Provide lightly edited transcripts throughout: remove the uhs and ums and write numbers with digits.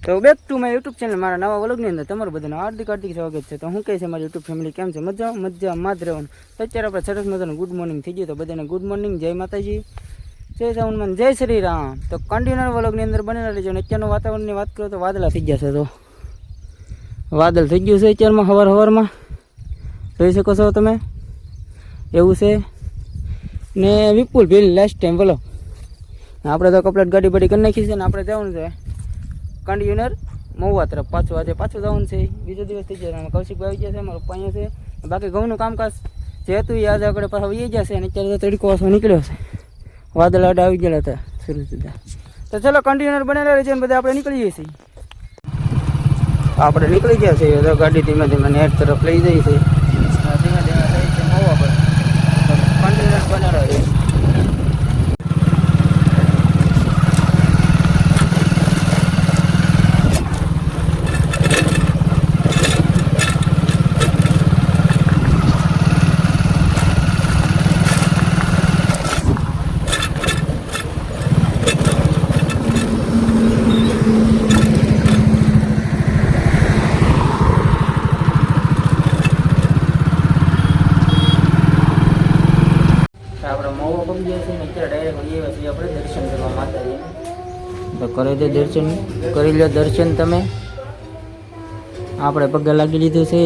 તો back to my YouTube channel મારા નવા વ્લોગની અંદર તમારું બધાનું હાર્દિક સ્વાગત છે. તો હું કહે છે મારી યુટ્યુબ ફેમિલી કેમ છે? મજામાં જ રહેવાનું. તો અત્યારે આપણે સરસ મજાનું ગુડ મોર્નિંગ થઈ ગયું. તો બધાને ગુડ મોર્નિંગ, જય માતાજી, જય સાઉન્ડમાન, જય શ્રી રામ. તો કન્ટિન્યુ વ્લોગની અંદર બનેલા રહેજો. અને અત્યારનું વાતાવરણની વાત કરો તો વાદળા થઈ ગયા છે. તો વાદળ થઈ ગયું છે અત્યારમાં સવારમાં જોઈ શકો છો તમે, એવું છે. ને વિપુલ ભીલ લાસ્ટ ટાઈમ બોલો, આપણે તો કપલેટ ગાડી બડી કરી નાખી છે ને આપણે જવાનું છે કન્ટિન્યુઅર મહુવા તરફ. આજે પાછું જવાનું છે. બીજો દિવસ થઈ જાય. કૌશિકભાઈ આવી ગયા છે, મારો પાયો છે. બાકી ઘઉંનું કામકાજ જે હતું એ આજે આગળ પાછા વહી જશે. અને અત્યારે તો તડકો વાસો નીકળ્યો છે, વાદળ આડા આવી ગયેલા હતા શરૂ સુધી. તો ચલો કન્ટિન્યુઅર બનેલા રહેશે ને બધા આપણે નીકળી જઈએ છીએ. આપણે નીકળી ગયા છીએ. તો ગાડી ધીમે ધીમે નેટ તરફ લઈ જઈએ છીએ. ધીમે ધીમે થઈ છે મહુવા પર. કન્ટિન્યુઅર બનેલા રહે. દર્શન કરવા માતાજી તો કરી દે દર્શન કરી લો. દર્શન તમે આપણે પગે લાગી લીધું છે.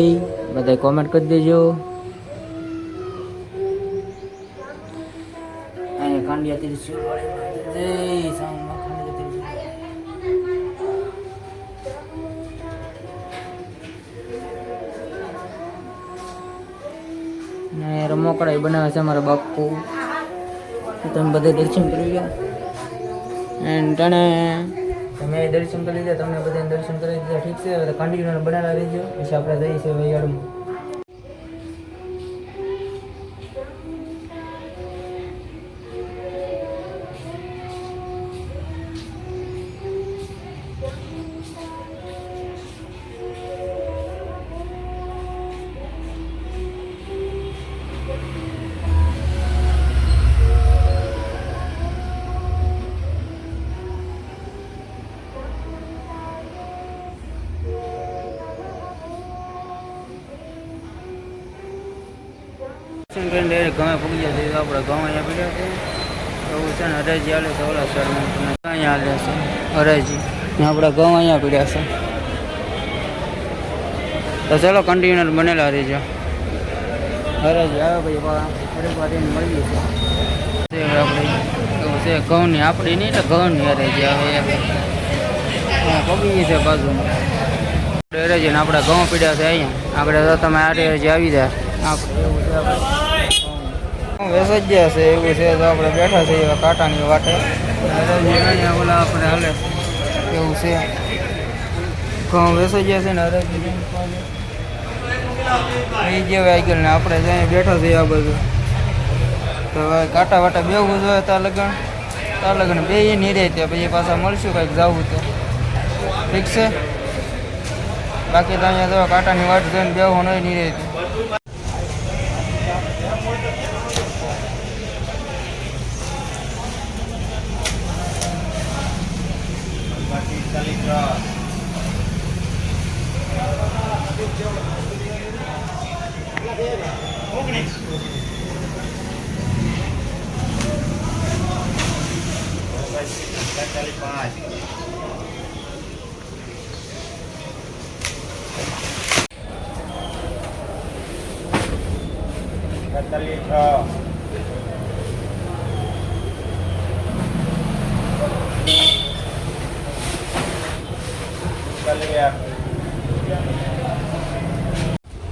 બધા કોમેન્ટ કરી દેજો. કાંડિયા ત્રિશુલ ને રમકડા બનાવે છે અમારા બાપુ. તમે બધા દર્શન કરી લો. એન્ડ તમે દર્શન કરી લીધા, તમને બધાને દર્શન કરી દીધા. ઠીક છે, હવે કન્ટિન્યુ બનાવેલા રહેજો. પછી આપણે જઈએ છીએ વૈયાડમાં. ગમે પૂગી જાય તો આપણે ઘઉં અહીંયા પીડ્યા છે. એવું છે ને હરાજી હાલે છે ઓલા શહેરમાં, અહીંયા હાલે છે હરાજી ને આપણે ઘઉં અહીંયા પીડ્યા છે. તો ચાલો કન્ટિન્યુઅર બનેલા રહેજો. હરાજી આવે ભાઈ હરેક વાર એને મળી છે આપણે. એવું છે ઘઉંની આપણી નહીં એટલે ઘઉંની હરાજી આવે પગી છે બાજુમાં હરાજી ને આપણે ઘઉં પીડ્યા છે અહીંયા આપણે. તો તમે આ હરાજી આવી જાય આપણે. એવું છે વેસજ ગયા છે એવું છે. તો આપણે બેઠા છીએ કાંટાની વાટે. અહીંયા ઓલા આપણે હાલે એવું છે. ઘઉં વેસાઈ ગયા છે ને હરાજી એ જેવા આગળ ને આપણે ત્યાં બેઠા છીએ આ બધું. તો હવે કાંટા વાટા બેવું જોઈએ ત્યાં લગન બે નહીં રહે ત્યાં પછી પાછા મળશું કંઈક જવું તો ઠીક છે. બાકી તો અહીંયા તો કાંટાની વાટ જોઈને બેવું નહીં રહેતું.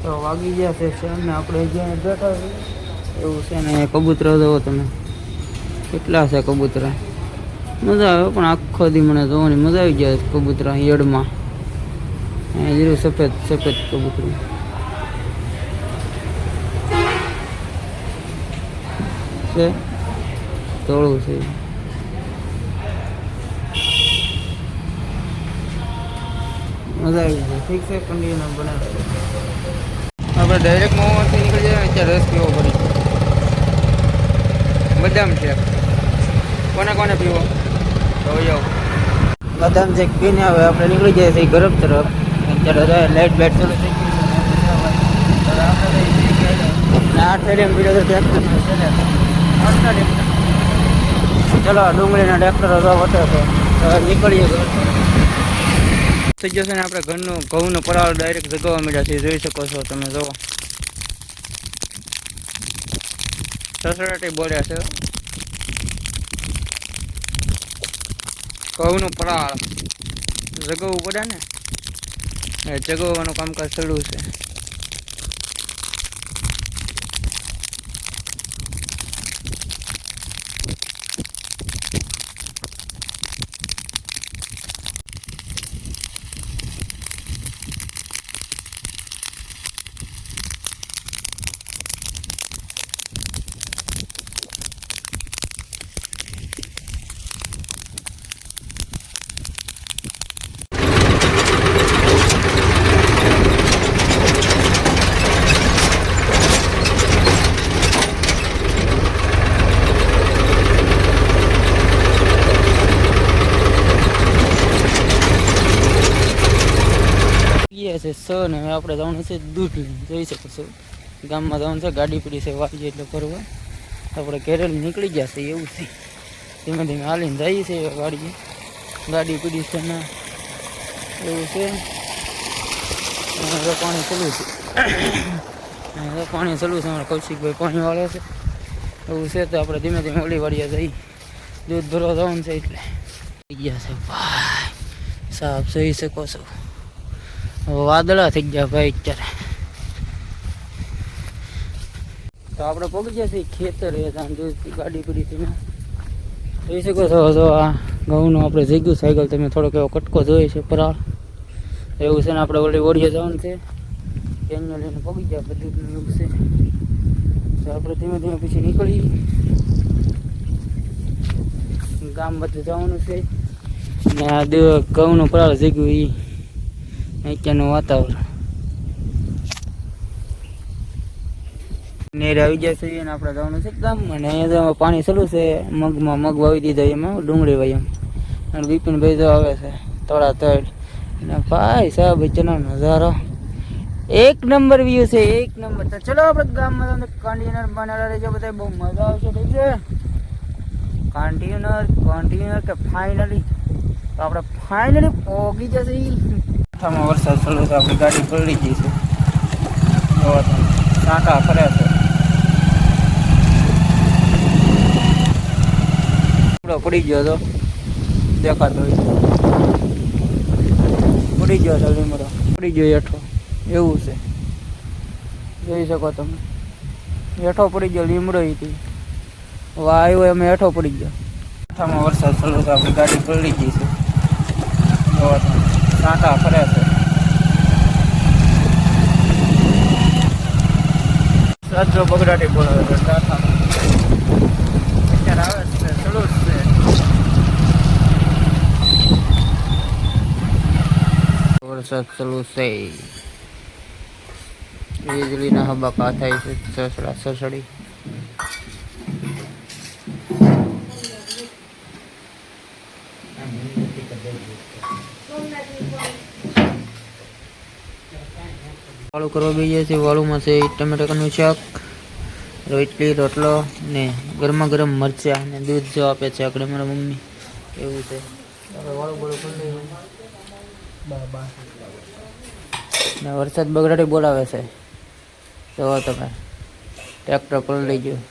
તો વાગી ગયા છે ને આપણે જ્યાં બેઠા છીએ એવું છે ને. કબૂતરા જુઓ તમે કેટલા છે કબૂતરા. મજા આવે પણ આખો દી મને જોવાની મજા આવી જાય કબૂતરા યડમાં. જીરું સફેદ સફેદ કબૂતરું છે, તોળું છે. મજા આવી જાય. ઠીક છે, કંડિયો બનાવે. આપણે ડાયરેક્ટ મોમાંથી નીકળી જાય. અત્યારે રસ પીવો પડી. બદામ છે. કોને કોને પીવો તો જાઓ. બદામ શેક પીને હવે આપણે નીકળી જાય છે ગરમ તરફ. અત્યારે લાઇટ બેટ ચાલુ થઈ ગઈ છે. આ સ્ટેડિયમ પીડ્યો તો ચલો ડુંગળીના ટ્રેક્ટરો તો વટે છે. નીકળીએ થઈ જશે ને આપણે ઘરનું ઘઉંનો પરાળ ડાયરેક્ટ જગાવવા માંડ્યા છે. જોઈ શકો છો તમે. જોવો સસરાટી બોલ્યા છે. ઘઉંનું પરાળ જગાવવું પડે ને, એ જગાવવાનું કામકાજ શરૂ છે. છે ને હવે આપણે જવાનું છે દૂધ લઈને. જોઈ શકો છો ગામમાં જવાનું છે. ગાડી પડી છે વાગી એટલે ફરવા. આપણે ઘરે નીકળી ગયા છે એવું છે. ધીમે ધીમે હાલીને જઈએ છીએ વાડીએ. ગાડી પડી છે ને એવું છે. પાણી ચાલુ છે. પાણી ચાલુ છે. અમારા કૌશિકભાઈ પાણી વાળે છે એવું છે. તો આપણે ધીમે ધીમે ઓલી વાડીએ જઈ દૂધ ભરવા જવાનું છે એટલે ગયા છે ભાઈ સાહેબ. જોઈ શકો છો વાદળા થઈ ગયા ભાઈ અત્યારે. તો આપણે પહોંચી ગયા છીએ ખેતર. ગાડી પડી હતી જોઈ શકો છો. તો આ ઘઉંનું આપણે જઈ ગયું સાયકલ. તમે થોડોક એવો કટકો જોઈએ છે પરાળ એવું છે ને. આપણે ઓલી ઓળીએ જવાનું છે. કેન્યો લઈને પહોંચી ગયા બધું એવું છે. તો આપણે ધીમે ધીમે પછી નીકળી ગામ બધું જવાનું છે. ને આ ઘઉંનું પરાળ જઈ ગયું એ અત્યારનું વાતાવરણ. નેર આવી ગયા છે અને આપણે જવાનું છે ગામમાં. ને અહીંયા પાણી ચાલુ છે. મગમાં મગ વાવી દીધા એમાં ડુંગળી વાવી એમ. અને બિપિનભાઈ તો આવે છે તળા તળ. અને ભાઈ સાહેબ ચલો નજારો એક નંબર વ્યૂ છે. એક નંબર. તો ચલો આપણે ગામમાં કન્ટેનર બનાવવા રહેજો બધા. બહુ મજા આવશે. ઠીક છે કન્ટેનર કે ફાઇનલી તો આપણે ફાઇનલી પહોંચી જશે. માં વરસાદ ચાલુ છે. આપણી ગાડી પલળી ગઈ છે. કાંટા ફરે છે. પડી ગયો તો દેખાતો પડી ગયો છે. લીમડો પડી ગયો હેઠો એવું છે. જોઈ શકો તમે હેઠો પડી ગયો લીમડો. હતી આવ્યો એમ હેઠો પડી ગયો. માં વરસાદ ચાલુ છે. આપણી ગાડી પલળી ગઈ છે. કાંટા ફરે છે. સાજો બગડાટી બોલાવે છે. અત્યારે આવે છે ચાલુ જ છે. વરસાદ ચાલુ છે. વીજળીના હબાકા થાય છે. સસડા સસડી વાળું કરવા બેસીએ છીએ. વાળુમાં છે ટમેટાનું શાક, રોટલી રોટલો ને ગરમા ગરમ મરચાં ને દૂધ જો આપે છે આપણે મારા મમ્મી એવું છે. વાળું બોળું કરી ને વરસાદ બગડાટી બોલાવે છે. જો તમે ટ્રેક્ટર પલળી ગયું.